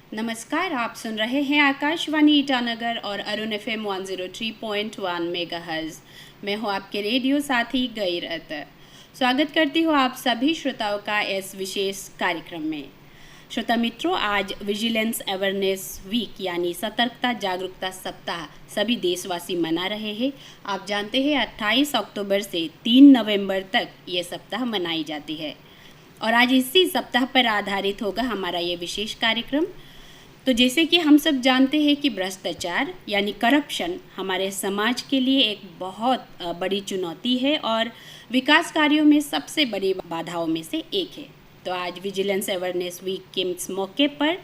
नमस्कार, आप सुन रहे हैं आकाशवाणी ईटानगर और अरुण एफएम 103.1 मेगाहर्ट्ज़। मैं हूं आपके रेडियो साथी गैरत। स्वागत करती हूं आप सभी श्रोताओं का इस विशेष कार्यक्रम में। श्रोता मित्रों, आज विजिलेंस अवेयरनेस वीक यानी सतर्कता जागरूकता सप्ताह सभी देशवासी मना रहे हैं। आप जानते हैं 28 अक्टूबर से 3 नवंबर तक ये सप्ताह मनाई जाती है और आज इसी सप्ताह पर आधारित होगा हमारा ये विशेष कार्यक्रम। तो जैसे कि हम सब जानते हैं कि भ्रष्टाचार यानी करप्शन हमारे समाज के लिए एक बहुत बड़ी चुनौती है और विकास कार्यों में सबसे बड़ी बाधाओं में से एक है। तो आज विजिलेंस अवेयरनेस वीक के इस मौके पर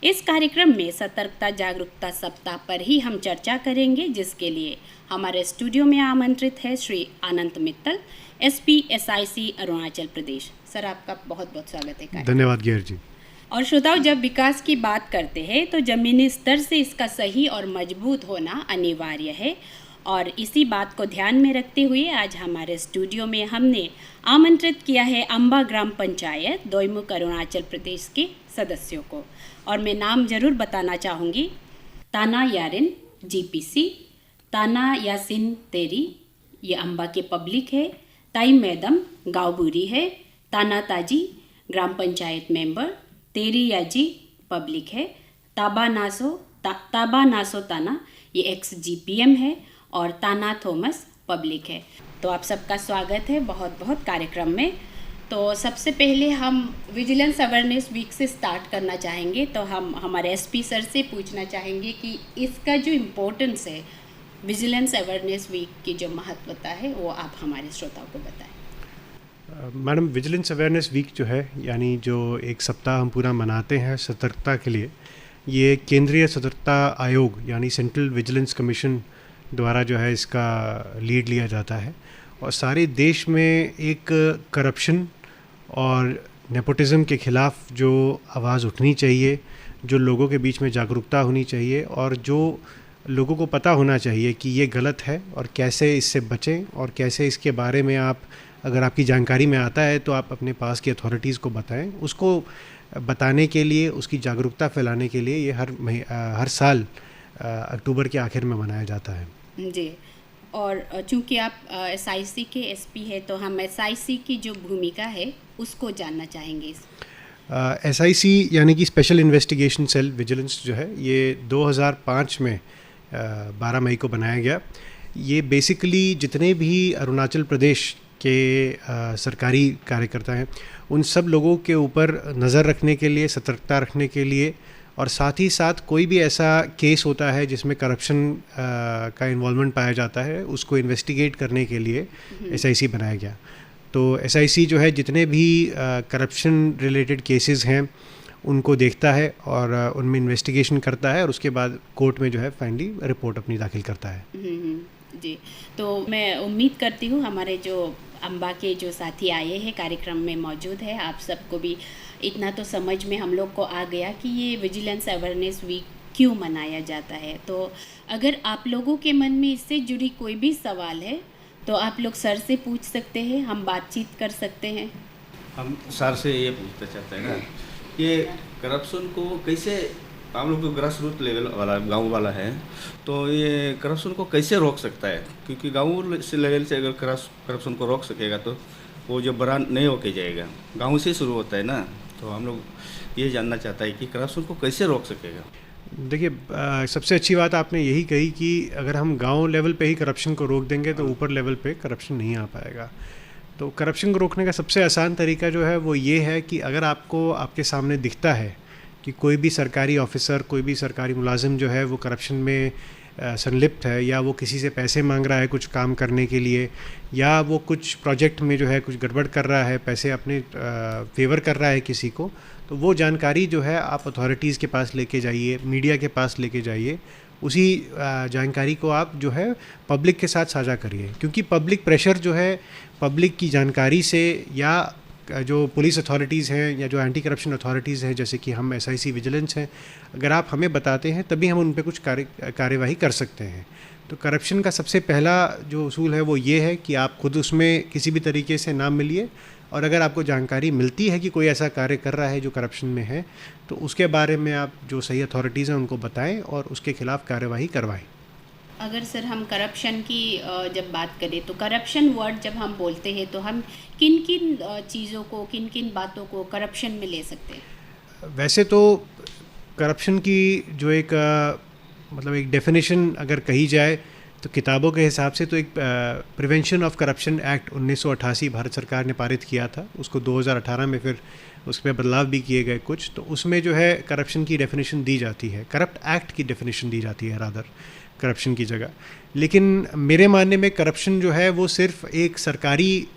इस कार्यक्रम में सतर्कता जागरूकता सप्ताह पर ही हम चर्चा करेंगे, जिसके लिए हमारे स्टूडियो में आमंत्रित है Shri Anand Mittal, SP SIC Arunachal Pradesh. Sir, आपका बहुत बहुत स्वागत है। धन्यवाद गेर जी। और श्रोताओं, जब विकास की बात करते हैं तो ज़मीनी स्तर से इसका सही और मजबूत होना अनिवार्य है और इसी बात को ध्यान में रखते हुए आज हमारे स्टूडियो में हमने आमंत्रित किया है अम्बा ग्राम पंचायत दोईमुख अरुणाचल प्रदेश के सदस्यों को। और मैं नाम ज़रूर बताना चाहूँगी। ताना यारिन जीपीसी, ताना यासिन तेरी ये अम्बा के पब्लिक है, ताई मैडम गाँवबूरी है, ताना ताजी ग्राम पंचायत मेंबर, तेरी याजी पब्लिक है, ताबा नासो ताना ये एक्स जीपीएम है और ताना थॉमस पब्लिक है। तो आप सबका स्वागत है बहुत बहुत कार्यक्रम में। तो सबसे पहले हम विजिलेंस अवेयरनेस वीक से स्टार्ट करना चाहेंगे। तो हम हमारे एसपी सर से पूछना चाहेंगे कि इसका जो इम्पोर्टेंस है, विजिलेंस अवेयरनेस वीक की जो महत्वता है, वो आप हमारे श्रोताओं को बताएं। मैडम, विजिलेंस अवेयरनेस वीक जो है यानी जो एक सप्ताह हम पूरा मनाते हैं सतर्कता के लिए, ये केंद्रीय सतर्कता आयोग यानी सेंट्रल विजिलेंस कमीशन द्वारा जो है इसका लीड लिया जाता है और सारे देश में एक करप्शन और नेपोटिज्म के ख़िलाफ़ जो आवाज़ उठनी चाहिए, जो लोगों के बीच में जागरूकता होनी चाहिए और जो लोगों को पता होना चाहिए कि ये गलत है और कैसे इससे बचें और कैसे इसके बारे में आप, अगर आपकी जानकारी में आता है तो आप अपने पास की अथॉरिटीज़ को बताएं। उसको बताने के लिए, उसकी जागरूकता फैलाने के लिए ये हर साल अक्टूबर के आखिर में मनाया जाता है जी। और चूंकि आप एसआईसी के एसपी है तो हम एसआईसी की जो भूमिका है उसको जानना चाहेंगे। एसआईसी यानी कि स्पेशल इन्वेस्टिगेशन सेल विजिलेंस जो है, ये 2005 में 12 मई को बनाया गया। ये बेसिकली जितने भी अरुणाचल प्रदेश के सरकारी कार्यकर्ता हैं, उन सब लोगों के ऊपर नज़र रखने के लिए, सतर्कता रखने के लिए और साथ ही साथ कोई भी ऐसा केस होता है जिसमें करप्शन का इन्वॉल्वमेंट पाया जाता है, उसको इन्वेस्टिगेट करने के लिए एसआईसी बनाया गया। तो एसआईसी जो है जितने भी करप्शन रिलेटेड केसेस हैं उनको देखता है और उनमें इन्वेस्टिगेशन करता है और उसके बाद कोर्ट में जो है फाइनली रिपोर्ट अपनी दाखिल करता है। जी। तो मैं उम्मीद करती हूँ हमारे जो अम्बा के जो साथी आए हैं कार्यक्रम में मौजूद है, आप सबको भी इतना तो समझ में हम लोग को आ गया कि ये विजिलेंस अवेयरनेस वीक क्यों मनाया जाता है। तो अगर आप लोगों के मन में इससे जुड़ी कोई भी सवाल है तो आप लोग सर से पूछ सकते हैं, हम बातचीत कर सकते हैं। हम सर से ये पूछना चाहते हैं ना, ये करप्शन को कैसे, हम लोग तो ग्रास रूट लेवल वाला गांव वाला है, तो ये करप्शन को कैसे रोक सकता है? क्योंकि गांव से लेवल से अगर करप्शन को रोक सकेगा तो वो जो बड़ा नहीं होके जाएगा, गांव से शुरू होता है ना। तो हम लोग ये जानना चाहता है कि करप्शन को कैसे रोक सकेगा। देखिए, सबसे अच्छी बात आपने यही कही कि अगर हम गांव लेवल पे ही करप्शन को रोक देंगे तो ऊपर लेवल पे करप्शन नहीं आ पाएगा। तो करप्शन को रोकने का सबसे आसान तरीका जो है वो ये है कि अगर आपको आपके सामने दिखता है कि कोई भी सरकारी ऑफिसर, कोई भी सरकारी मुलाजिम जो है वो करप्शन में संलिप्त है या वो किसी से पैसे मांग रहा है कुछ काम करने के लिए, या वो कुछ प्रोजेक्ट में जो है कुछ गड़बड़ कर रहा है, पैसे अपने फेवर कर रहा है किसी को, तो वो जानकारी जो है आप अथॉरिटीज़ के पास लेके जाइए, मीडिया के पास लेके जाइए। उसी जानकारी को आप जो है पब्लिक के साथ साझा करिए, क्योंकि पब्लिक प्रेशर जो है पब्लिक की जानकारी से, या जो पुलिस अथॉरिटीज़ हैं या जो एंटी करप्शन अथॉरिटीज़ हैं जैसे कि हम एसआईसी विजिलेंस हैं, अगर आप हमें बताते हैं तभी हम उन पर कुछ कार्यवाही कर सकते हैं। तो करप्शन का सबसे पहला जो उसूल है वो ये है कि आप खुद उसमें किसी भी तरीके से ना मिलिए, और अगर आपको जानकारी मिलती है कि कोई ऐसा कार्य कर रहा है जो करप्शन में है, तो उसके बारे में आप जो सही अथॉरिटीज़ हैं उनको बताएं और उसके खिलाफ कार्यवाही करवाएं। अगर सर हम करप्शन की जब बात करें तो करप्शन वर्ड जब हम बोलते हैं तो हम किन किन चीज़ों को, किन किन बातों को करप्शन में ले सकते हैं? वैसे तो करप्शन की जो एक मतलब एक डेफिनेशन अगर कही जाए तो किताबों के हिसाब से तो एक prevention of corruption act 1988 Bharat सरकार ने पारित किया था, उसको 2018 में फिर उस पर बदलाव भी किए गए कुछ, तो उसमें जो है करप्शन की डेफिनेशन दी जाती है, करप्ट एक्ट की डेफिनेशन दी जाती है रादर करप्शन की जगह। लेकिन मेरे मानने में करप्शन जो है वो सिर्फ एक सरकारी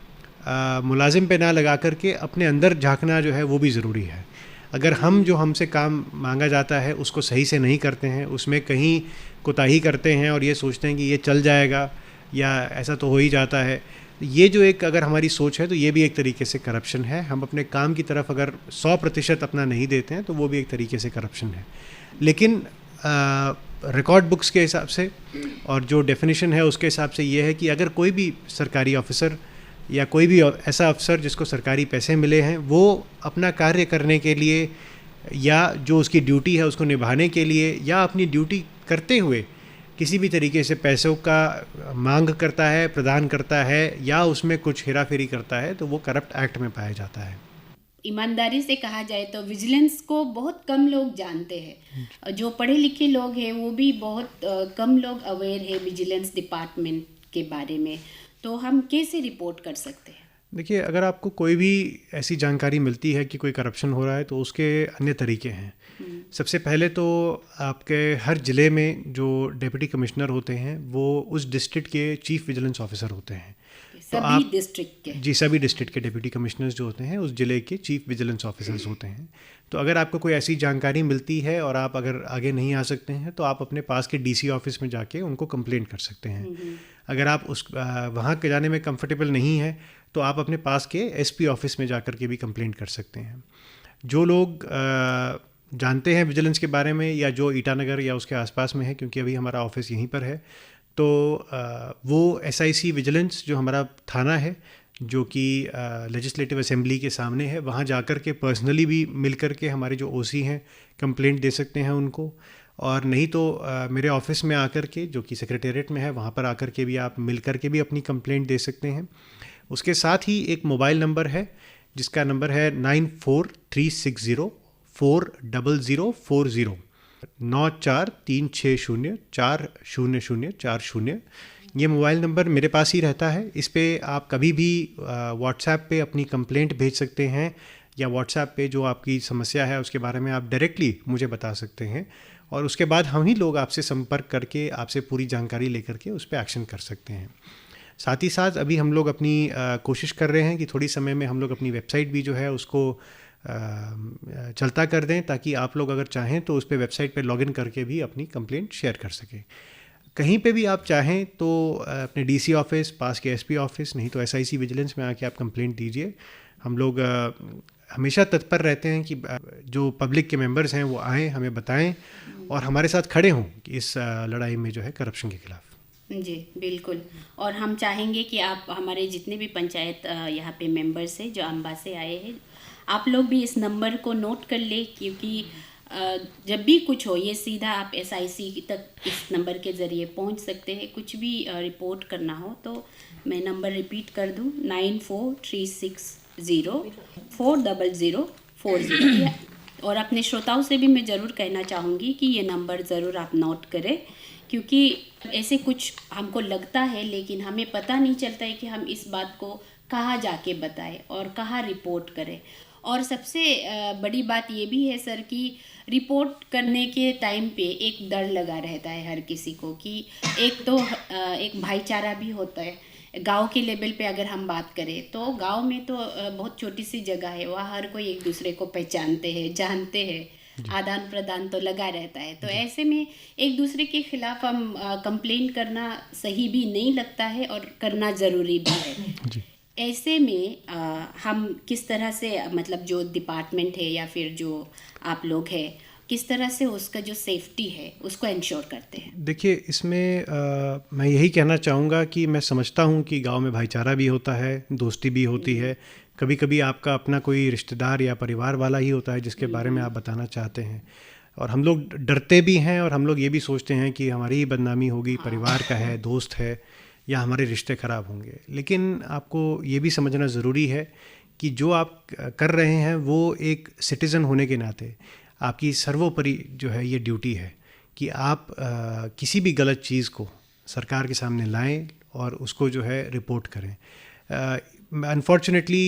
मुलाजिम पे ना लगा करके अपने अंदर झांकना जो है वो भी ज़रूरी है। अगर हम जो हमसे काम मांगा जाता है उसको सही से नहीं करते हैं, उसमें कहीं कोताही करते हैं और ये सोचते हैं कि ये चल जाएगा या ऐसा तो हो ही जाता है, ये जो एक अगर हमारी सोच है तो ये भी एक तरीके से करप्शन है। हम अपने काम की तरफ अगर 100% अपना नहीं देते हैं तो वो भी एक तरीके से करप्शन है। लेकिन रिकॉर्ड बुक्स के हिसाब से और जो डेफिनेशन है उसके हिसाब से ये है कि अगर कोई भी सरकारी ऑफिसर या कोई भी ऐसा अफसर जिसको सरकारी पैसे मिले हैं वो अपना कार्य करने के लिए या जो उसकी ड्यूटी है उसको निभाने के लिए या अपनी ड्यूटी करते हुए किसी भी तरीके से पैसों का मांग करता है, प्रदान करता है या उसमें कुछ हेरा फेरी करता है, तो वो करप्ट एक्ट में पाया जाता है। ईमानदारी से कहा जाए तो विजिलेंस को बहुत कम लोग जानते हैं। जो पढ़े लिखे लोग हैं वो भी बहुत कम लोग अवेयर है विजिलेंस डिपार्टमेंट के बारे में। तो हम कैसे रिपोर्ट कर सकते हैं? देखिए, अगर आपको कोई भी ऐसी जानकारी मिलती है कि कोई करप्शन हो रहा है तो उसके अन्य तरीके हैं। सबसे पहले तो आपके हर ज़िले में जो डिप्टी कमिश्नर होते हैं वो उस डिस्ट्रिक्ट के चीफ विजिलेंस ऑफिसर होते हैं। सभी डिस्ट्रिक्ट के? जी, सभी डिस्ट्रिक्ट के डिप्टी कमिश्नर्स जो होते हैं उस ज़िले के चीफ विजिलेंस ऑफिसर्स होते हैं। तो अगर आपको कोई ऐसी जानकारी मिलती है और आप अगर आगे नहीं आ सकते हैं तो आप अपने पास के डीसी ऑफिस में जाके उनको कंप्लेंट कर सकते हैं। अगर आप वहाँ के जाने में कंफर्टेबल नहीं है तो आप अपने पास के एसपी ऑफिस में जाकर के भी कंप्लेंट कर सकते हैं। जो लोग जानते हैं विजिलेंस के बारे में या जो ईटानगर या उसके आसपास में है, क्योंकि अभी हमारा ऑफिस यहीं पर है, तो वो SIC विजिलेंस जो हमारा थाना है जो कि लेजिस्लेटिव असेंबली के सामने है, वहाँ जाकर के पर्सनली भी मिल कर के हमारे जो OC हैं कंप्लेंट दे सकते हैं उनको। और नहीं तो मेरे ऑफिस में आकर के, जो कि सेक्रेटेरिएट में है, वहाँ पर आकर के भी आप मिल कर के भी अपनी कंप्लेंट दे सकते हैं। उसके साथ ही एक मोबाइल नंबर है जिसका नंबर है 9436040040 9436040040। ये मोबाइल नंबर मेरे पास ही रहता है। इस पे आप कभी भी व्हाट्सएप पे अपनी कंप्लेंट भेज सकते हैं या व्हाट्सएप पे जो आपकी समस्या है उसके बारे में आप डायरेक्टली मुझे बता सकते हैं और उसके बाद हम ही लोग आपसे संपर्क करके आपसे पूरी जानकारी लेकर के उस पर एक्शन कर सकते हैं। साथ ही साथ अभी हम लोग अपनी कोशिश कर रहे हैं कि थोड़ी समय में हम लोग अपनी वेबसाइट भी जो है उसको चलता कर दें, ताकि आप लोग अगर चाहें तो उस पर वेबसाइट पे लॉगिन करके भी अपनी कंप्लेंट शेयर कर सकें। कहीं पे भी आप चाहें तो अपने DC ऑफिस, पास के SP ऑफिस, नहीं तो SIC विजिलेंस में आके आप कंप्लेंट दीजिए। हम लोग हमेशा तत्पर रहते हैं कि जो पब्लिक के मेंबर्स हैं वो आएँ, हमें बताएं और हमारे साथ खड़े हों कि इस लड़ाई में जो है करप्शन के खिलाफ। जी बिल्कुल। और हम चाहेंगे कि आप हमारे जितने भी पंचायत यहाँ पे मेंबर्स हैं जो अम्बा से आए हैं, आप लोग भी इस नंबर को नोट कर ले, क्योंकि जब भी कुछ हो ये सीधा आप SIC तक इस नंबर के ज़रिए पहुँच सकते हैं। कुछ भी रिपोर्ट करना हो तो मैं नंबर रिपीट कर दूँ, 9436040040। और अपने श्रोताओं से भी मैं ज़रूर कहना चाहूँगी कि ये नंबर ज़रूर आप नोट करें, क्योंकि ऐसे कुछ हमको लगता है लेकिन हमें पता नहीं चलता है कि हम इस बात को कहाँ जाके बताएं और कहाँ रिपोर्ट करें। और सबसे बड़ी बात ये भी है सर कि रिपोर्ट करने के टाइम पे एक डर लगा रहता है हर किसी को कि एक तो एक भाईचारा भी होता है। गांव के लेवल पे अगर हम बात करें तो गांव में तो बहुत छोटी सी जगह है, वहाँ हर कोई एक दूसरे को पहचानते हैं, जानते हैं, आदान प्रदान तो लगा रहता है। तो ऐसे में एक दूसरे के खिलाफ हम कंप्लेंट करना सही भी नहीं लगता है और करना ज़रूरी भी है। ऐसे में हम किस तरह से, मतलब जो डिपार्टमेंट है या फिर जो आप लोग हैं, किस तरह से उसका जो सेफ्टी है उसको इंश्योर करते हैं? देखिए, इसमें मैं यही कहना चाहूँगा कि मैं समझता हूँ कि गांव में भाईचारा भी होता है, दोस्ती भी होती है, कभी कभी आपका अपना कोई रिश्तेदार या परिवार वाला ही होता है जिसके बारे में आप बताना चाहते हैं, और हम लोग डरते भी हैं और हम लोग ये भी सोचते हैं कि हमारी ही बदनामी होगी, परिवार का है, दोस्त है, या हमारे रिश्ते ख़राब होंगे। लेकिन आपको ये भी समझना ज़रूरी है कि जो आप कर रहे हैं वो एक सिटीज़न होने के नाते आपकी सर्वोपरि जो है ये ड्यूटी है कि आप किसी भी गलत चीज़ को सरकार के सामने लाएं और उसको जो है रिपोर्ट करें। अनफॉर्चुनेटली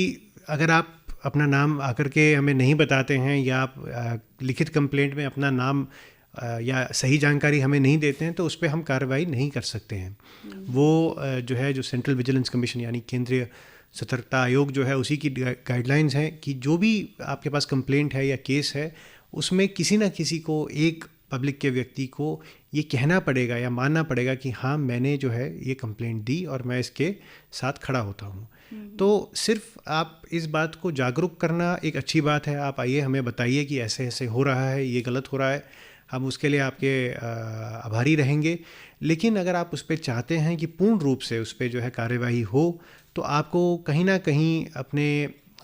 अगर आप अपना नाम आकर के हमें नहीं बताते हैं या आप लिखित कंप्लेंट में अपना नाम या सही जानकारी हमें नहीं देते हैं तो उस पर हम कार्रवाई नहीं कर सकते हैं। वो जो है जो सेंट्रल विजिलेंस कमीशन यानी केंद्रीय सतर्कता आयोग जो है उसी की गाइडलाइंस हैं कि जो भी आपके पास कंप्लेंट है या केस है उसमें किसी ना किसी को, एक पब्लिक के व्यक्ति को ये कहना पड़ेगा या मानना पड़ेगा कि हाँ मैंने जो है ये कंप्लेंट दी और मैं इसके साथ खड़ा होता हूँ। तो सिर्फ आप इस बात को जागरूक करना एक अच्छी बात है, आप आइए हमें बताइए कि ऐसे ऐसे हो रहा है, ये गलत हो रहा है, हम उसके लिए आपके आभारी रहेंगे। लेकिन अगर आप उस पर चाहते हैं कि पूर्ण रूप से उस पर जो है कार्यवाही हो तो आपको कहीं ना कहीं अपने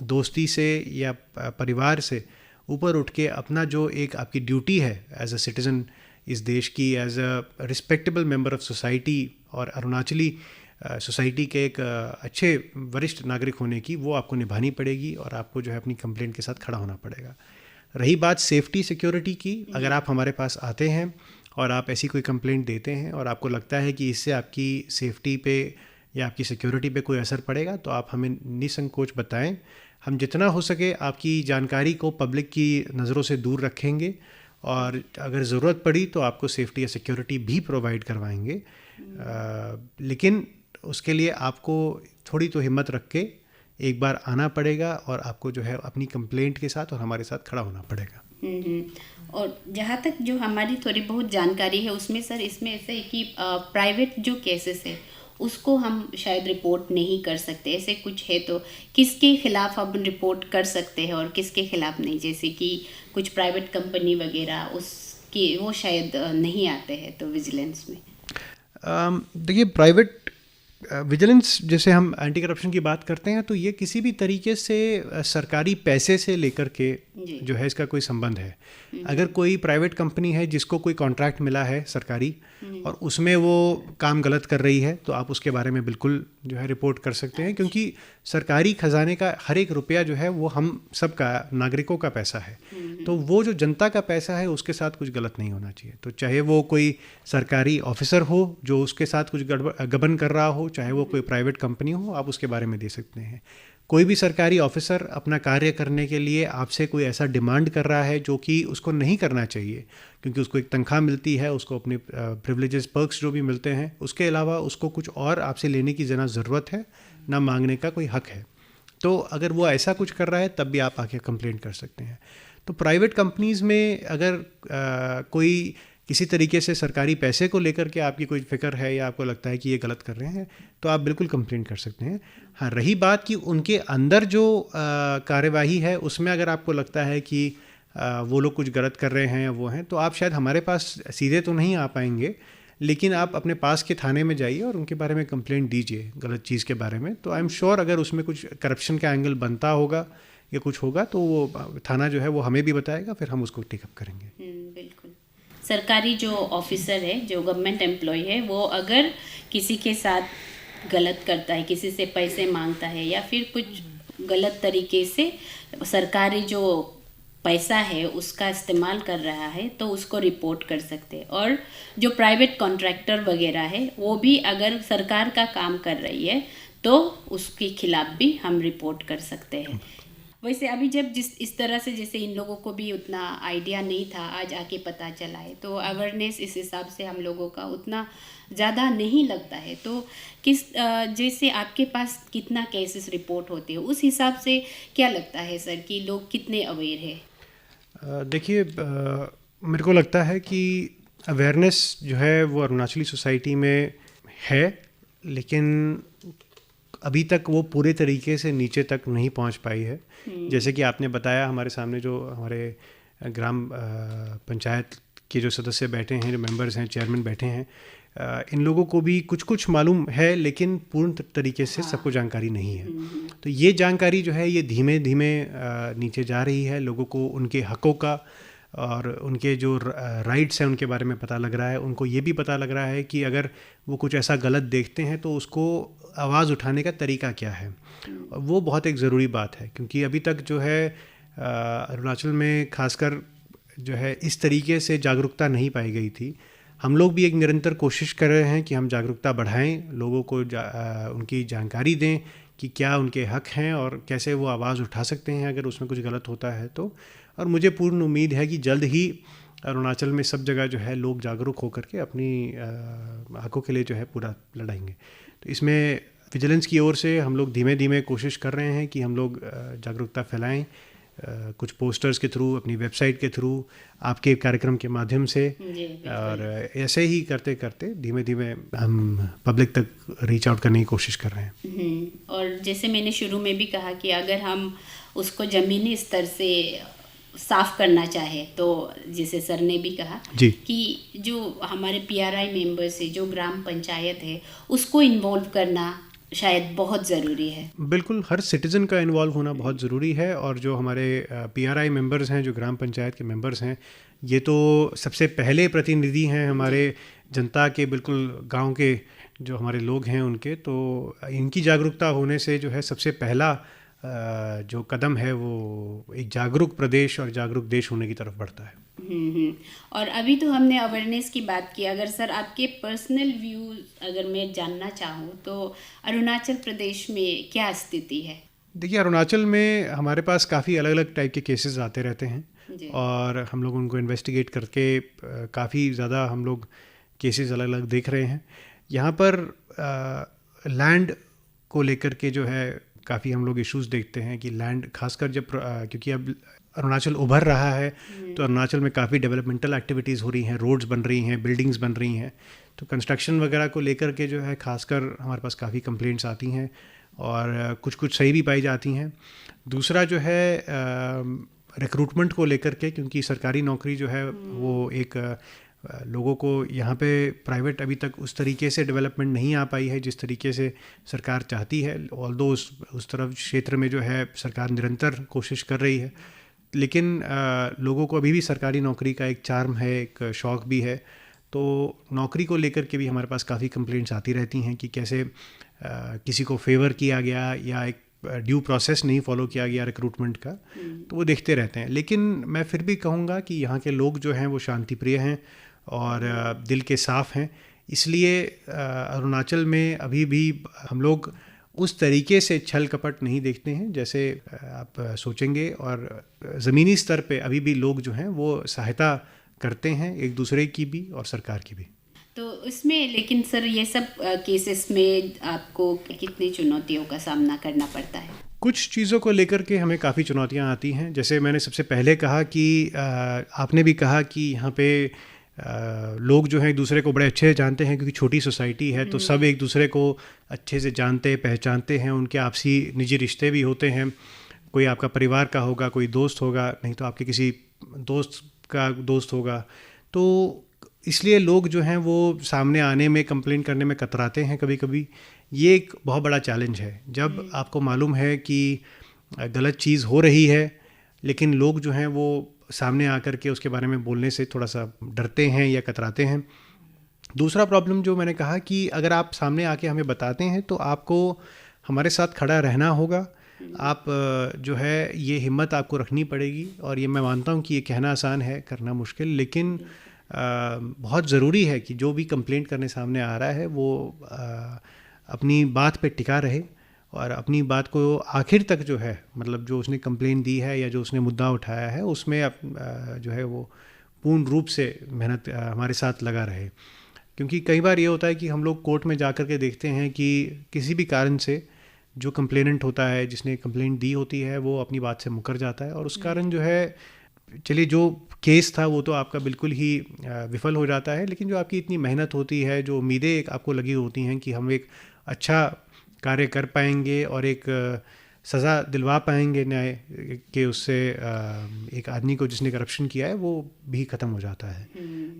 दोस्ती से या परिवार से ऊपर उठ के अपना जो एक आपकी ड्यूटी है एज अ सिटीज़न इस देश की, as a respectable member of society और अरुणाचली सोसाइटी के एक अच्छे वरिष्ठ नागरिक होने की, वो आपको निभानी पड़ेगी और आपको जो है अपनी कंप्लेंट के साथ खड़ा होना पड़ेगा। रही बात सेफ्टी सिक्योरिटी की, अगर आप हमारे पास आते हैं और आप ऐसी कोई कंप्लेंट देते हैं और आपको लगता है कि इससे आपकी सेफ्टी पे या आपकी सिक्योरिटी पे कोई असर पड़ेगा तो आप हमें निसंकोच बताएं। हम जितना हो सके आपकी जानकारी को पब्लिक की नज़रों से दूर रखेंगे और अगर ज़रूरत पड़ी तो आपको सेफ्टी या सिक्योरिटी भी प्रोवाइड करवाएंगे। लेकिन उसके लिए आपको थोड़ी तो हिम्मत रख के एक बार आना पड़ेगा और आपको जो है अपनी कंप्लेंट के साथ और हमारे साथ खड़ा होना पड़ेगा। और जहाँ तक जो हमारी थोड़ी बहुत जानकारी है उसमें सर, इसमें ऐसा है कि प्राइवेट जो केसेस है उसको हम शायद रिपोर्ट नहीं कर सकते, ऐसे कुछ है तो किसके खिलाफ हम रिपोर्ट कर सकते हैं और किसके खिलाफ नहीं? जैसे कि कुछ प्राइवेट कंपनी वगैरह उसकी वो शायद नहीं आते हैं तो विजिलेंस में। देखिए प्राइवेट विजिलेंस, जैसे हम एंटी करप्शन की बात करते हैं तो ये किसी भी तरीके से सरकारी पैसे से लेकर के जो है इसका कोई संबंध है। अगर कोई प्राइवेट कंपनी है जिसको कोई कॉन्ट्रैक्ट मिला है सरकारी और उसमें वो काम गलत कर रही है तो आप उसके बारे में बिल्कुल जो है रिपोर्ट कर सकते हैं, क्योंकि सरकारी खजाने का हर एक रुपया जो है वो हम सबका, नागरिकों का पैसा है। तो वो जो जनता का पैसा है उसके साथ कुछ गलत नहीं होना चाहिए। तो चाहे वो कोई सरकारी ऑफिसर हो जो उसके साथ कुछ गबन कर रहा हो, चाहे वो कोई प्राइवेट कंपनी हो, आप उसके बारे में दे सकते हैं। कोई भी सरकारी ऑफिसर अपना कार्य करने के लिए आपसे कोई ऐसा डिमांड कर रहा है जो कि उसको नहीं करना चाहिए, क्योंकि उसको एक तनख्वाह मिलती है, उसको अपने प्रिविलेजेस पर्क्स जो भी मिलते हैं, उसके अलावा उसको कुछ और आपसे लेने की जना ज़रूरत है, ना मांगने का कोई हक है। तो अगर वो ऐसा कुछ कर रहा है तब भी आप आके कंप्लेंट कर सकते हैं। तो प्राइवेट कंपनीज़ में अगर कोई किसी तरीके से सरकारी पैसे को लेकर के आपकी कोई फिक्र है या आपको लगता है कि ये गलत कर रहे हैं तो आप बिल्कुल कंप्लेंट कर सकते हैं। हाँ, रही बात कि उनके अंदर जो कार्यवाही है उसमें अगर आपको लगता है कि वो लोग कुछ गलत कर रहे हैं या वो हैं, तो आप शायद हमारे पास सीधे तो नहीं आ पाएंगे, लेकिन आप अपने पास के थाने में जाइए और उनके बारे में कंप्लेंट दीजिए गलत चीज़ के बारे में। तो आई एम श्योर अगर उसमें कुछ करप्शन का एंगल बनता होगा या कुछ होगा तो वो थाना जो है वो हमें भी बताएगा, फिर हम उसको टेकअप करेंगे। बिल्कुल। सरकारी जो ऑफिसर है, जो गवर्नमेंट एम्प्लॉय है, वो अगर किसी के साथ गलत करता है, किसी से पैसे मांगता है या फिर कुछ गलत तरीके से सरकारी जो पैसा है उसका इस्तेमाल कर रहा है तो उसको रिपोर्ट कर सकते हैं। और जो प्राइवेट कॉन्ट्रैक्टर वगैरह है वो भी अगर सरकार का काम कर रही है तो उसके खिलाफ भी हम रिपोर्ट कर सकते हैं। वैसे अभी जब इस तरह से जैसे इन लोगों को भी उतना आइडिया नहीं था, आज आके पता चला है, तो अवेयरनेस इस हिसाब से हम लोगों का उतना ज़्यादा नहीं लगता है। तो किस जैसे आपके पास कितना केसेस रिपोर्ट होते हैं उस हिसाब से क्या लगता है सर कि लोग कितने अवेयर है? देखिए मेरे को लगता है कि अवेयरनेस जो है वो अरुणाचली सोसाइटी में है, लेकिन अभी तक वो पूरे तरीके से नीचे तक नहीं पहुंच पाई है। जैसे कि आपने बताया, हमारे सामने जो हमारे ग्राम पंचायत के जो सदस्य बैठे हैं, जो मेंबर्स हैं, चेयरमैन बैठे हैं, इन लोगों को भी कुछ कुछ मालूम है, लेकिन पूर्ण तरीके से सबको जानकारी नहीं है। तो ये जानकारी जो है ये धीमे धीमे नीचे जा रही है। लोगों को उनके हकों का और उनके जो राइट्स हैं उनके बारे में पता लग रहा है। उनको ये भी पता लग रहा है कि अगर वो कुछ ऐसा गलत देखते हैं तो उसको आवाज़ उठाने का तरीका क्या है। और वो बहुत एक ज़रूरी बात है, क्योंकि अभी तक जो है अरुणाचल में खासकर जो है इस तरीके से जागरूकता नहीं पाई गई थी। हम लोग भी एक निरंतर कोशिश कर रहे हैं कि हम जागरूकता बढ़ाएं, लोगों को उनकी जानकारी दें कि क्या उनके हक हैं और कैसे वो आवाज़ उठा सकते हैं अगर उसमें कुछ गलत होता है तो। और मुझे पूर्ण उम्मीद है कि जल्द ही अरुणाचल में सब जगह जो है लोग जागरूक होकर के अपनी हकों के लिए जो है पूरा लड़ाएंगे। तो इसमें विजिलेंस की ओर से हम लोग धीमे धीमे कोशिश कर रहे हैं कि हम लोग जागरूकता फैलाएं, कुछ पोस्टर्स के थ्रू, अपनी वेबसाइट के थ्रू, आपके कार्यक्रम के माध्यम से, और ऐसे ही करते करते धीमे धीमे हम पब्लिक तक रीच आउट करने की कोशिश कर रहे हैं। और जैसे मैंने शुरू में भी कहा कि अगर हम उसको ज़मीनी स्तर से साफ करना चाहे तो जैसे सर ने भी कहा जी कि जो हमारे PRI मेंबर्स है, जो ग्राम पंचायत है, उसको इन्वॉल्व करना शायद बहुत ज़रूरी है। बिल्कुल, हर सिटीज़न का इन्वॉल्व होना बहुत ज़रूरी है। और जो हमारे PRI मेंबर्स हैं, जो ग्राम पंचायत के मेंबर्स हैं, ये तो सबसे पहले प्रतिनिधि हैं हमारे जनता के, बिल्कुल गांव के जो हमारे लोग हैं उनके। तो इनकी जागरूकता होने से जो है सबसे पहला जो कदम है वो एक जागरूक प्रदेश और जागरूक देश होने की तरफ बढ़ता है। और अभी तो हमने अवेयरनेस की बात की। अगर सर आपके पर्सनल व्यूज अगर मैं जानना चाहूँ तो अरुणाचल प्रदेश में क्या स्थिति है? देखिए, अरुणाचल में हमारे पास काफ़ी अलग अलग टाइप के केसेस आते रहते हैं और हम लोग उनको इन्वेस्टिगेट करके काफ़ी ज़्यादा हम लोग केसेस अलग अलग देख रहे हैं। यहाँ पर लैंड को लेकर के जो है काफ़ी हम लोग इश्यूज़ देखते हैं कि लैंड, खासकर जब क्योंकि अब अरुणाचल उभर रहा है तो अरुणाचल में काफ़ी डेवलपमेंटल एक्टिविटीज़ हो रही हैं, रोड्स बन रही हैं, बिल्डिंग्स बन रही हैं। तो कंस्ट्रक्शन वगैरह को लेकर के जो है खासकर हमारे पास काफ़ी कंप्लेंट्स आती हैं और कुछ कुछ सही भी पाई जाती हैं। दूसरा जो है रिक्रूटमेंट को लेकर के, क्योंकि सरकारी नौकरी जो है वो एक लोगों को यहाँ पे प्राइवेट अभी तक उस तरीके से डेवलपमेंट नहीं आ पाई है जिस तरीके से सरकार चाहती है। ऑल्दो उस तरफ क्षेत्र में जो है सरकार निरंतर कोशिश कर रही है, लेकिन लोगों को अभी भी सरकारी नौकरी का एक चार्म है, एक शौक़ भी है। तो नौकरी को लेकर के भी हमारे पास काफ़ी कंप्लेंट्स आती रहती हैं कि कैसे किसी को फेवर किया गया या एक ड्यू प्रोसेस नहीं फॉलो किया गया रिक्रूटमेंट का, तो वो देखते रहते हैं। लेकिन मैं फिर भी कहूँगा कि यहाँ के लोग जो हैं वो शांति प्रिय हैं और दिल के साफ़ हैं। इसलिए अरुणाचल में अभी भी हम लोग उस तरीके से छल कपट नहीं देखते हैं जैसे आप सोचेंगे, और ज़मीनी स्तर पे अभी भी लोग जो हैं वो सहायता करते हैं एक दूसरे की भी और सरकार की भी। तो इसमें लेकिन सर ये सब केसेस में आपको कितनी चुनौतियों का सामना करना पड़ता है? कुछ चीज़ों को लेकर के हमें काफ़ी चुनौतियां आती हैं। जैसे मैंने सबसे पहले कहा कि आपने भी कहा कि यहाँ पे लोग जो हैं एक दूसरे को बड़े अच्छे से जानते हैं, क्योंकि छोटी सोसाइटी है तो सब एक दूसरे को अच्छे से जानते पहचानते हैं। उनके आपसी निजी रिश्ते भी होते हैं। कोई आपका परिवार का होगा, कोई दोस्त होगा, नहीं तो आपके किसी दोस्त का दोस्त होगा। तो इसलिए लोग जो हैं वो सामने आने में, कंप्लेंट करने में कतराते हैं कभी कभी। ये एक बहुत बड़ा चैलेंज है जब आपको मालूम है कि गलत चीज़ हो रही है, लेकिन लोग जो हैं वो सामने आकर के उसके बारे में बोलने से थोड़ा सा डरते हैं या कतराते हैं। दूसरा प्रॉब्लम जो मैंने कहा कि अगर आप सामने आके हमें बताते हैं तो आपको हमारे साथ खड़ा रहना होगा। आप जो है ये हिम्मत आपको रखनी पड़ेगी। और ये मैं मानता हूँ कि ये कहना आसान है, करना मुश्किल, लेकिन बहुत ज़रूरी है कि जो भी कंप्लेंट करने सामने आ रहा है वो अपनी बात पे टिका रहे और अपनी बात को आखिर तक जो है, मतलब जो उसने कंप्लेंट दी है या जो उसने मुद्दा उठाया है उसमें जो है वो पूर्ण रूप से मेहनत हमारे साथ लगा रहे। क्योंकि कई बार ये होता है कि हम लोग कोर्ट में जा कर के देखते हैं कि किसी भी कारण से जो कंप्लेनेंट होता है, जिसने कंप्लेंट दी होती है, वो अपनी बात से मुकर जाता है और उस कारण जो है, चलिए जो केस था वो तो आपका बिल्कुल ही विफल हो जाता है, लेकिन जो आपकी इतनी मेहनत होती है, जो उम्मीदें आपको लगी होती हैं कि हम एक अच्छा कार्य कर पाएंगे और एक सज़ा दिलवा पाएंगे न्याय के, उससे एक आदमी को जिसने करप्शन किया है वो भी ख़त्म हो जाता है।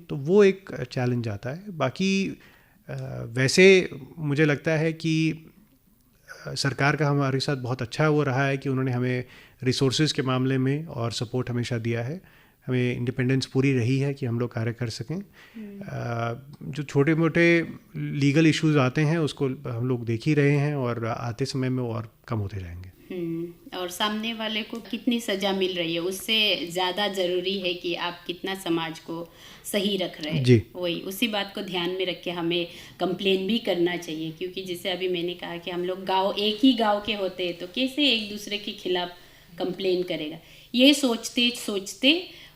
तो वो एक चैलेंज आता है। बाकी वैसे मुझे लगता है कि सरकार का हमारे साथ बहुत अच्छा वो रहा है कि उन्होंने हमें रिसोर्सेज के मामले में और सपोर्ट हमेशा दिया है। हमें इंडिपेंडेंस पूरी रही है कि हम लोग कार्य कर सकें। जो छोटे मोटे लीगल इश्यूज आते हैं उसको हम लोग देख ही रहे हैं और आते समय में और कम होते जाएंगे। और सामने वाले को कितनी सज़ा मिल रही है उससे ज़्यादा ज़रूरी है कि आप कितना समाज को सही रख रहे हैं। वही उसी बात को ध्यान में रख के हमें कंप्लेन भी करना चाहिए, क्योंकि जैसे अभी मैंने कहा कि हम लोग एक ही गांव के होते हैं तो कैसे एक दूसरे के खिलाफ कंप्लेन करेगा। ये सोचते सोचते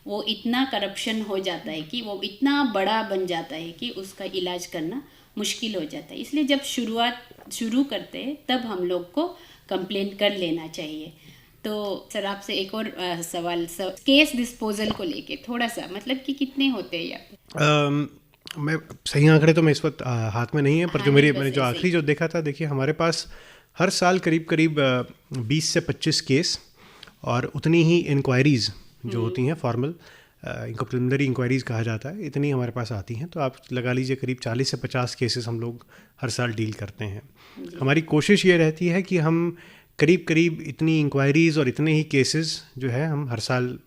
वो इतना करप्शन हो जाता है कि वो इतना बड़ा बन जाता है कि उसका इलाज करना मुश्किल हो जाता है। इसलिए जब शुरू करते हैं तब हम लोग को कंप्लेन कर लेना चाहिए। तो सर आपसे एक और सवाल, केस डिस्पोजल को लेके थोड़ा सा, मतलब कि कितने होते हैं यहाँ? मैं सही आंकड़े तो मैं इस वक्त हाथ में नहीं है, पर जो मैंने जो आखिरी जो देखा था, देखिए हमारे पास हर साल करीब 20 से 25 केस और उतनी ही इंक्वायरीज़ जो होती हैं फॉर्मल, इनको प्रिलिमिनरी इंक्वायरीज़ कहा जाता है, इतनी हमारे पास आती हैं। तो आप लगा लीजिए करीब 40 से 50 केसेस हम लोग हर साल डील करते हैं। हमारी कोशिश ये रहती है कि हम करीब इतनी इंक्वायरीज़ और इतने ही केसेस जो है हम हर साल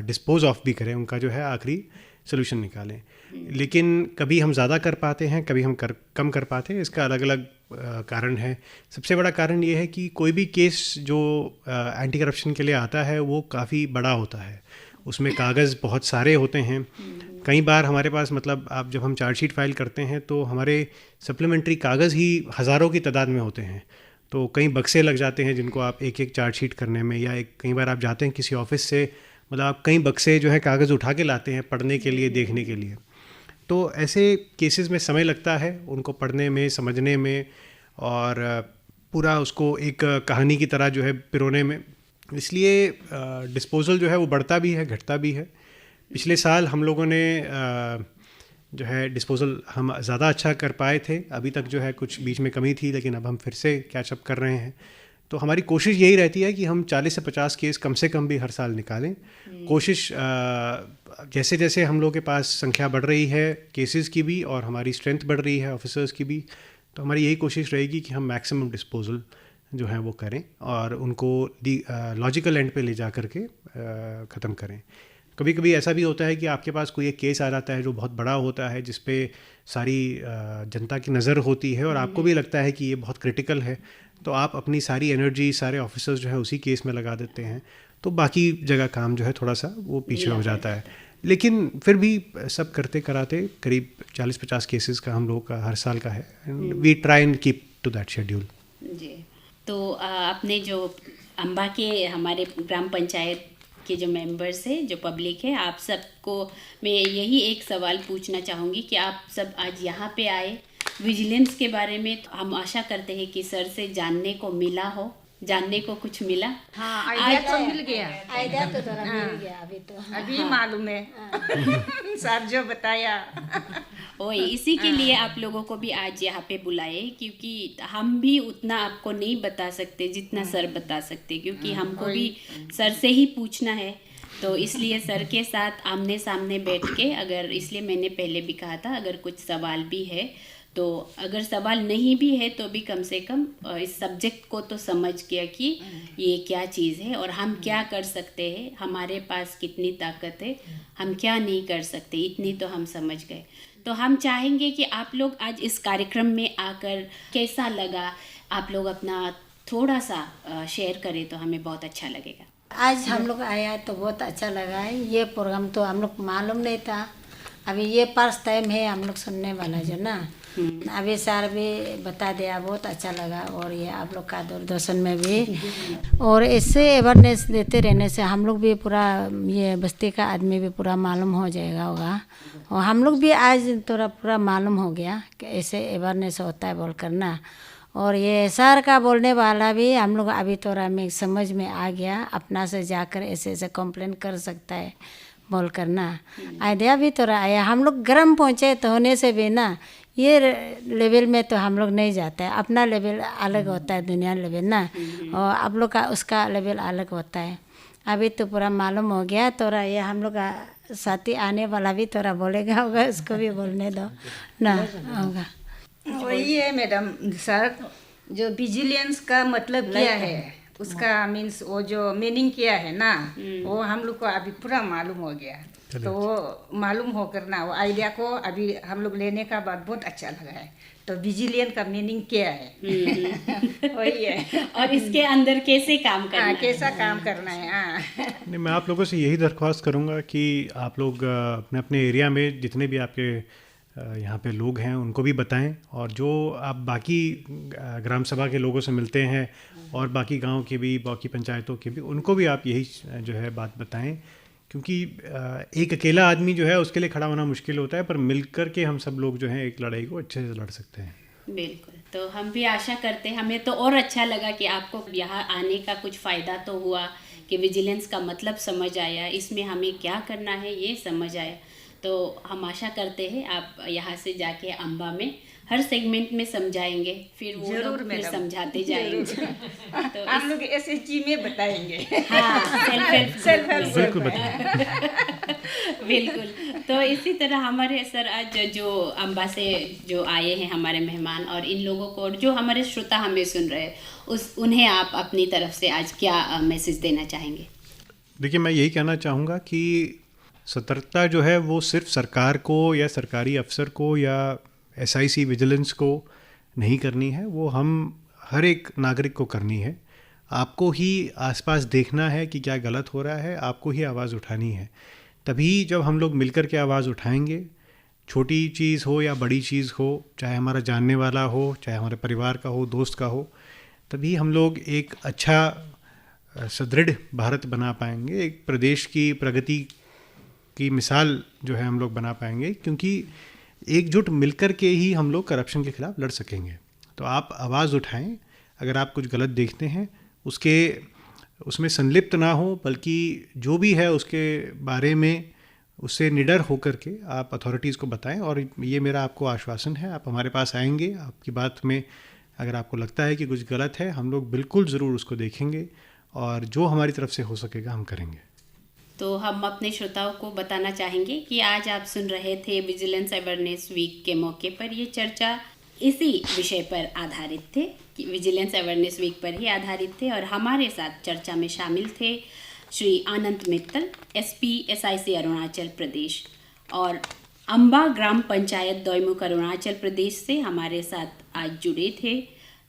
डिस्पोज ऑफ भी करें, उनका जो है आखिरी सोल्यूशन निकालें। लेकिन कभी हम ज़्यादा कर पाते हैं, कभी हम कम कर पाते हैं। इसका अलग अलग कारण है। सबसे बड़ा कारण ये है कि कोई भी केस जो एंटी करप्शन के लिए आता है वो काफ़ी बड़ा होता है, उसमें कागज़ बहुत सारे होते हैं। कई बार हमारे पास, मतलब आप जब हम चार्जशीट फाइल करते हैं तो हमारे सप्लीमेंट्री कागज़ ही हज़ारों की तादाद में होते हैं। तो कई बक्से लग जाते हैं जिनको आप एक चार्जशीट करने में, या कई बार आप जाते हैं किसी ऑफिस से, मतलब आप कई बक्से जो है कागज़ उठा के लाते हैं पढ़ने के लिए, देखने के लिए। तो ऐसे केसेस में समय लगता है उनको पढ़ने में, समझने में, और पूरा उसको एक कहानी की तरह जो है पिरोने में। इसलिए डिस्पोजल जो है वो बढ़ता भी है, घटता भी है। पिछले साल हम लोगों ने जो है डिस्पोजल हम ज़्यादा अच्छा कर पाए थे। अभी तक जो है कुछ बीच में कमी थी, लेकिन अब हम फिर से कैचअप कर रहे हैं। तो हमारी कोशिश यही रहती है कि हम 40 से 50 केस कम से कम भी हर साल निकालें। कोशिश जैसे जैसे हम लोग के पास संख्या बढ़ रही है केसेस की भी, और हमारी स्ट्रेंथ बढ़ रही है ऑफिसर्स की भी, तो हमारी यही कोशिश रहेगी कि हम मैक्सिमम डिस्पोजल जो है वो करें और उनको लॉजिकल एंड पे ले जा कर के ख़त्म करें। कभी कभी ऐसा भी होता है कि आपके पास कोई एक केस आ जाता है जो बहुत बड़ा होता है, जिस पे सारी जनता की नज़र होती है और आपको भी लगता है कि ये बहुत क्रिटिकल है, तो आप अपनी सारी एनर्जी, सारे ऑफिसर्स जो है उसी केस में लगा देते हैं। तो बाकी जगह काम जो है थोड़ा सा वो पीछे हो जाता है। लेकिन फिर भी सब करते कराते करीब 40-50 केसेस का हम लोग का हर साल का है। We try and keep to that schedule. जी, तो आपने जो अम्बा के हमारे ग्राम पंचायत के जो मेंबर्स है, जो पब्लिक है, आप सबको मैं यही एक सवाल पूछना चाहूँगी कि आप सब आज यहाँ पे आए विजिलेंस के बारे में। तो हम आशा करते हैं कि सर से जानने को मिला हो, जानने को कुछ मिला। हाँ, आइडिया तो मिल गया। आइडिया तो थोड़ा मिल गया अभी मालूम है सर जो बताया। वही इसी के लिए आप लोगों को भी आज यहाँ पे बुलाए, क्योंकि हम भी उतना आपको नहीं बता सकते जितना सर बता सकते, क्योंकि हमको भी सर से ही पूछना है। तो इसलिए सर के साथ आमने सामने बैठ के, अगर, इसलिए मैंने पहले भी कहा था, अगर कुछ सवाल भी है तो, अगर सवाल नहीं भी है तो भी कम से कम इस सब्जेक्ट को तो समझ गया कि ये क्या चीज़ है और हम क्या कर सकते हैं, हमारे पास कितनी ताकत है, हम क्या नहीं कर सकते, इतनी तो हम समझ गए। तो हम चाहेंगे कि आप लोग आज इस कार्यक्रम में आकर कैसा लगा, आप लोग अपना थोड़ा सा शेयर करें तो हमें बहुत अच्छा लगेगा। आज हम लोग आया तो बहुत अच्छा लगा है। ये प्रोग्राम तो हम लोग मालूम नहीं था, अभी ये फर्स्ट टाइम है हम लोग सुनने वाला जो ना। अभी सर भी बता दिया, बहुत अच्छा लगा। और ये आप लोग का दूरदर्शन में भी, और इससे अवेयरनेस देते रहने से हम लोग भी पूरा, ये बस्ती का आदमी भी पूरा मालूम हो जाएगा होगा। और हम लोग भी आज थोड़ा पूरा मालूम हो गया कि ऐसे अवेयरनेस होता है बोल करना। और ये सर का बोलने वाला भी हम लोग अभी थोड़ा में समझ में आ गया, अपना से जाकर ऐसे ऐसे कंप्लेन कर सकता है बोल कर ना आइडिया भी थोड़ा आया। हम लोग ग्राम पंचायत होने से भी ना ये लेवल में तो हम लोग नहीं जाते हैं, अपना लेवल अलग होता है, दुनिया लेवल ना, और आप लोग का उसका लेवल अलग होता है। अभी तो पूरा मालूम हो गया, थोड़ा ये हम लोग का साथी आने वाला भी थोड़ा बोलेगा होगा, उसको भी बोलने दो ना होगा। वही है मैडम सर, जो विजिलेंस का मतलब क्या है, उसका मीन्स वो जो मीनिंग क्या है ना, वो हम लोग को अभी पूरा मालूम हो गया। तो वो मालूम होकर ना वो आइडिया को अभी हम लोग लेने का बाद बहुत अच्छा लगा है। तो विजिलेंस का मीनिंग क्या है वही है, और इसके अंदर कैसे काम करना है। कैसा काम करना है। नहीं, मैं आप लोगों से यही दरख्वास्त करूंगा कि आप लोग अपने अपने एरिया में जितने भी आपके यहाँ पे लोग हैं उनको भी बताएं, और जो आप बाकी ग्राम सभा के लोगों से मिलते हैं और बाकी गांव के भी, बाकी पंचायतों के भी, उनको भी आप यही जो है बात बताएं, क्योंकि एक अकेला आदमी जो है उसके लिए खड़ा होना मुश्किल होता है, पर मिलकर के हम सब लोग जो हैं एक लड़ाई को अच्छे से लड़ सकते हैं। बिल्कुल, तो हम भी आशा करते हैं, हमें तो और अच्छा लगा कि आपको यहाँ आने का कुछ फ़ायदा तो हुआ, कि विजिलेंस का मतलब समझ आया, इसमें हमें क्या करना है ये समझ आया। तो हम आशा करते हैं आप यहाँ से जाके अम्बा में हर सेगमेंट में समझाएंगे, फिर वो लोग फिर समझाते जाएंगे। तो हम लोग SHG में बताएंगे। हाँ, सेल्फ हेल्प बिल्कुल बताएं। बिल्कुल। तो इसी तरह हमारे सर आज जो अम्बा से जो आए हैं हमारे मेहमान, और इन लोगों को, और जो हमारे श्रोता हमें सुन रहे हैं, उन्हें आप अपनी तरफ से आज क्या मैसेज देना चाहेंगे? देखिए, मैं यही कहना चाहूँगा कि सतर्कता जो है वो सिर्फ सरकार को या सरकारी अफसर को या SIC विजिलेंस को नहीं करनी है, वो हम हर एक नागरिक को करनी है। आपको ही आसपास देखना है कि क्या गलत हो रहा है, आपको ही आवाज़ उठानी है। तभी जब हम लोग मिलकर के आवाज़ उठाएंगे, छोटी चीज़ हो या बड़ी चीज़ हो, चाहे हमारा जानने वाला हो, चाहे हमारे परिवार का हो, दोस्त का हो, तभी हम लोग एक अच्छा सुदृढ़ भारत बना पाएंगे, एक प्रदेश की प्रगति की मिसाल जो है हम लोग बना पाएंगे, क्योंकि एकजुट मिलकर के ही हम लोग करप्शन के खिलाफ लड़ सकेंगे। तो आप आवाज़ उठाएं, अगर आप कुछ गलत देखते हैं उसमें संलिप्त ना हो, बल्कि जो भी है उसके बारे में उससे निडर होकर के आप अथॉरिटीज़ को बताएं। और ये मेरा आपको आश्वासन है, आप हमारे पास आएंगे, आपकी बात में अगर आपको लगता है कि कुछ गलत है, हम लोग बिल्कुल ज़रूर उसको देखेंगे, और जो हमारी तरफ से हो सकेगा हम करेंगे। तो हम अपने श्रोताओं को बताना चाहेंगे कि आज आप सुन रहे थे विजिलेंस अवेयरनेस वीक के मौके पर ये चर्चा इसी विषय पर आधारित थे, कि विजिलेंस अवेयरनेस वीक पर ही आधारित थे। और हमारे साथ चर्चा में शामिल थे श्री आनंद मित्तल, SP SIC अरुणाचल प्रदेश, और अम्बा ग्राम पंचायत दोईमुख अरुणाचल प्रदेश से हमारे साथ आज जुड़े थे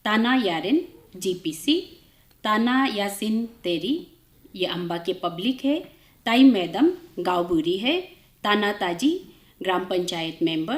ताना यारिन GPC, ताना यासिन तेरी, ये अम्बा के पब्लिक है, ताई मैडम गाँव बुरी है, ताना ताजी ग्राम पंचायत मेंबर,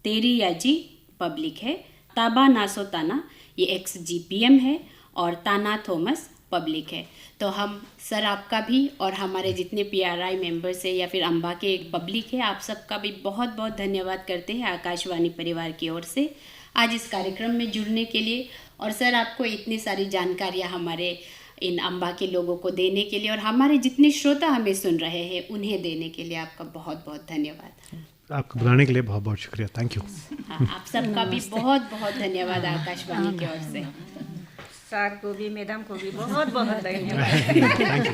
तेरी याजी पब्लिक है, ताबा नासो ताना ये ex-GPM है, और ताना थॉमस पब्लिक है। तो हम सर आपका भी और हमारे जितने PRI मेंबर्स है या फिर अम्बा के पब्लिक है, आप सबका भी बहुत बहुत धन्यवाद करते हैं आकाशवाणी परिवार की ओर से आज इस कार्यक्रम में जुड़ने के लिए। और सर आपको इतनी सारी जानकारियाँ हमारे इन अम्बा के लोगों को देने के लिए, और हमारे जितने श्रोता हमें सुन रहे हैं उन्हें देने के लिए आपका बहुत बहुत धन्यवाद। आपको बुलाने के लिए बहुत बहुत शुक्रिया, थैंक यू। हाँ, आप सबका भी बहुत बहुत धन्यवाद आकाशवाणी की ओर से। सर को भी, मैडम को भी बहुत बहुत धन्यवाद। Thank you.